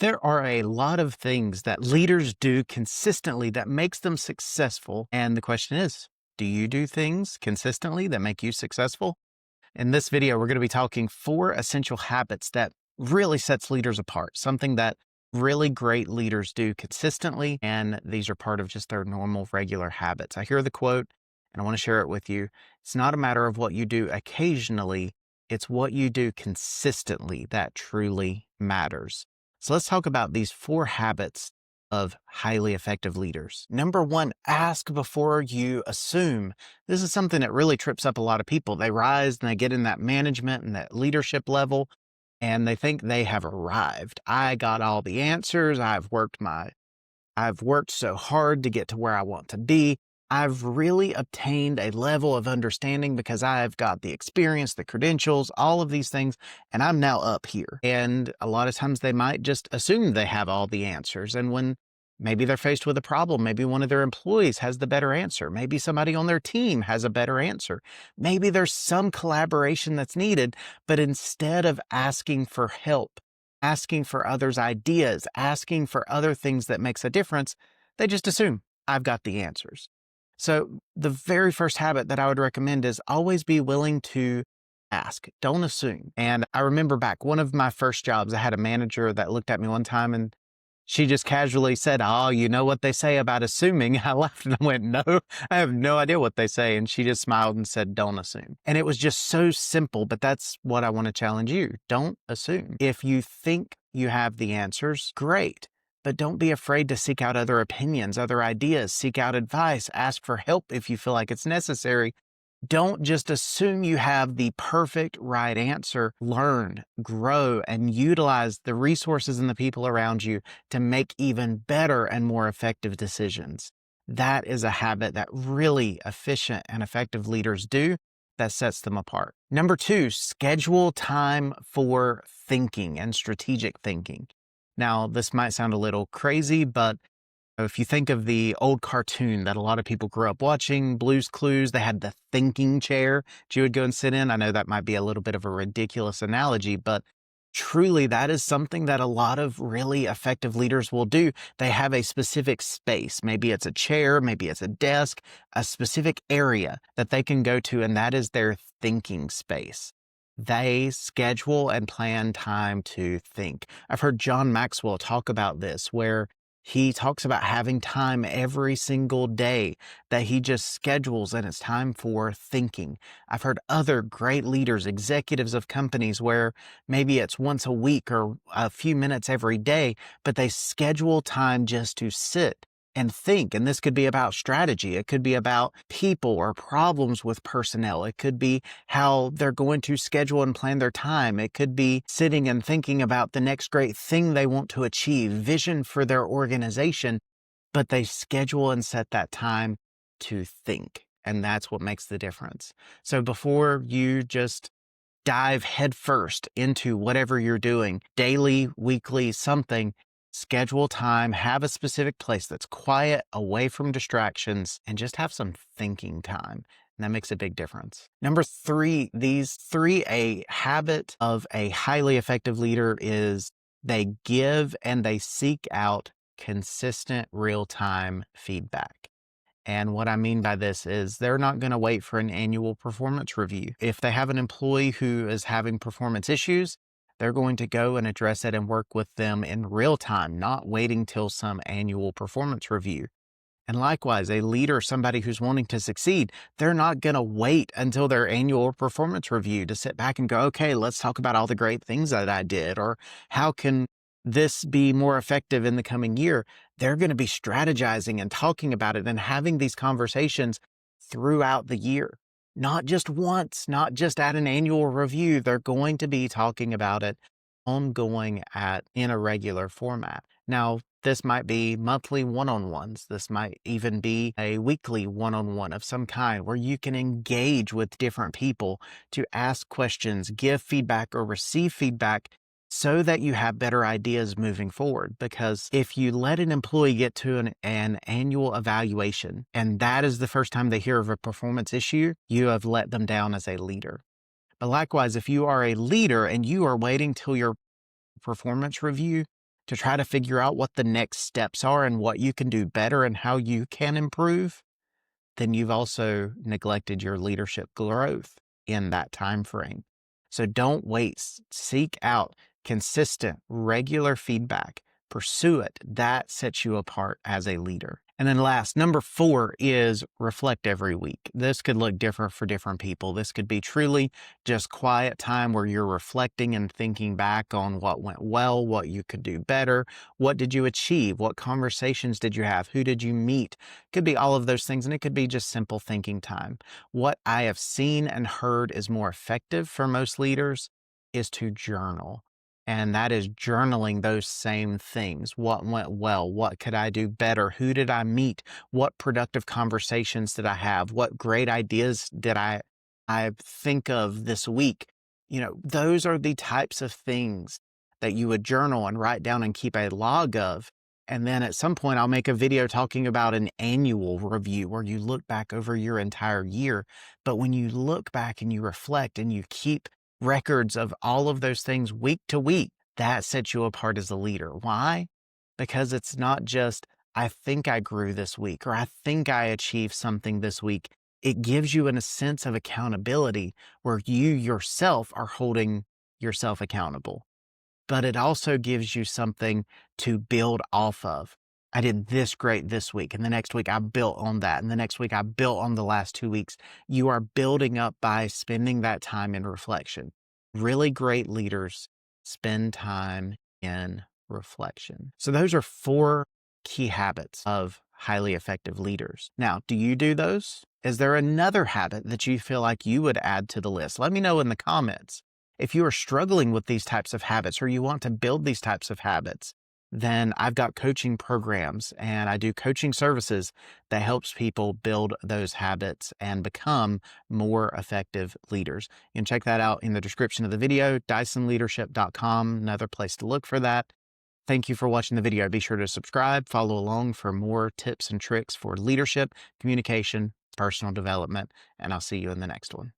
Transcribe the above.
There are a lot of things that leaders do consistently that makes them successful. And the question is, do you do things consistently that make you successful? In this video, we're going to be talking 4 essential habits that really sets leaders apart, something that really great leaders do consistently. And these are part of just their normal, regular habits. I hear the quote and I want to share it with you. It's not a matter of what you do occasionally. It's what you do consistently that truly matters. So let's talk about these 4 habits of highly effective leaders. Number 1, ask before you assume. This is something that really trips up a lot of people. They rise and they get in that management and that leadership level, and they think they have arrived. I got all the answers. I've worked so hard to get to where I want to be. I've really obtained a level of understanding because I've got the experience, the credentials, all of these things, and I'm now up here. And a lot of times they might just assume they have all the answers. And when maybe they're faced with a problem, maybe one of their employees has the better answer, maybe somebody on their team has a better answer, maybe there's some collaboration that's needed, but instead of asking for help, asking for others' ideas, asking for other things that makes a difference, they just assume I've got the answers. So the very first habit that I would recommend is always be willing to ask. Don't assume. And I remember back one of my first jobs, I had a manager that looked at me one time and she just casually said, "Oh, you know what they say about assuming?" I laughed and I went, "No, I have no idea what they say." And she just smiled and said, "Don't assume." And it was just so simple, but that's what I want to challenge you. Don't assume. If you think you have the answers, great. But don't be afraid to seek out other opinions, other ideas, seek out advice, ask for help if you feel like it's necessary. Don't just assume you have the perfect right answer. Learn, grow, and utilize the resources and the people around you to make even better and more effective decisions. That is a habit that really efficient and effective leaders do that sets them apart. Number 2, schedule time for thinking and strategic thinking. Now, this might sound a little crazy, but if you think of the old cartoon that a lot of people grew up watching, Blue's Clues, they had the thinking chair that you would go and sit in. I know that might be a little bit of a ridiculous analogy, but truly that is something that a lot of really effective leaders will do. They have a specific space. Maybe it's a chair, maybe it's a desk, a specific area that they can go to, and that is their thinking space. They schedule and plan time to think. I've heard John Maxwell talk about this, where he talks about having time every single day that he just schedules and it's time for thinking. I've heard other great leaders, executives of companies where maybe it's once a week or a few minutes every day, but they schedule time just to sit and think. And this could be about strategy. It could be about people or problems with personnel. It could be how they're going to schedule and plan their time. It could be sitting and thinking about the next great thing they want to achieve, vision for their organization, but they schedule and set that time to think. And that's what makes the difference. So before you just dive headfirst into whatever you're doing, daily, weekly, something, schedule time, have a specific place that's quiet, away from distractions, and just have some thinking time. And that makes a big difference. Number 3, a habit of a highly effective leader is they give and they seek out consistent real-time feedback. And what I mean by this is they're not going to wait for an annual performance review. If they have an employee who is having performance issues, they're going to go and address it and work with them in real time, not waiting till some annual performance review. And likewise, a leader, somebody who's wanting to succeed, they're not going to wait until their annual performance review to sit back and go, okay, let's talk about all the great things that I did, or how can this be more effective in the coming year. They're going to be strategizing and talking about it and having these conversations throughout the year. Not just once, not just at an annual review. They're going to be talking about it ongoing in a regular format. Now, this might be monthly one-on-ones. This might even be a weekly one-on-one of some kind where you can engage with different people to ask questions, give feedback, or receive feedback so that you have better ideas moving forward. Because if you let an employee get to an annual evaluation, and that is the first time they hear of a performance issue, you have let them down as a leader. But likewise, if you are a leader and you are waiting till your performance review to try to figure out what the next steps are and what you can do better and how you can improve, then you've also neglected your leadership growth in that time frame. So don't wait. Seek out consistent, regular feedback. Pursue it. That sets you apart as a leader. And then last, number 4 is reflect every week. This could look different for different people. This could be truly just quiet time where you're reflecting and thinking back on what went well, what you could do better, what did you achieve, what conversations did you have, who did you meet. Could be all of those things, and it could be just simple thinking time. What I have seen and heard is more effective for most leaders is to journal. And that is journaling those same things. What went well? What could I do better? Who did I meet? What productive conversations did I have? What great ideas did I think of this week? Those are the types of things that you would journal and write down and keep a log of. And then at some point, I'll make a video talking about an annual review where you look back over your entire year. But when you look back and you reflect and you keep records of all of those things week to week, that sets you apart as a leader. Why? Because it's not just, I think I grew this week, or I think I achieved something this week. It gives you a sense of accountability where you yourself are holding yourself accountable. But it also gives you something to build off of. I did this great this week, and the next week I built on that, and the next week I built on the last 2 weeks. You are building up by spending that time in reflection. Really great leaders spend time in reflection. So those are 4 key habits of highly effective leaders. Now, do you do those? Is there another habit that you feel like you would add to the list? Let me know in the comments. If you are struggling with these types of habits or you want to build these types of habits, then I've got coaching programs and I do coaching services that helps people build those habits and become more effective leaders. You can check that out in the description of the video, DysonLeadership.com, another place to look for that. Thank you for watching the video. Be sure to subscribe, follow along for more tips and tricks for leadership, communication, personal development, and I'll see you in the next one.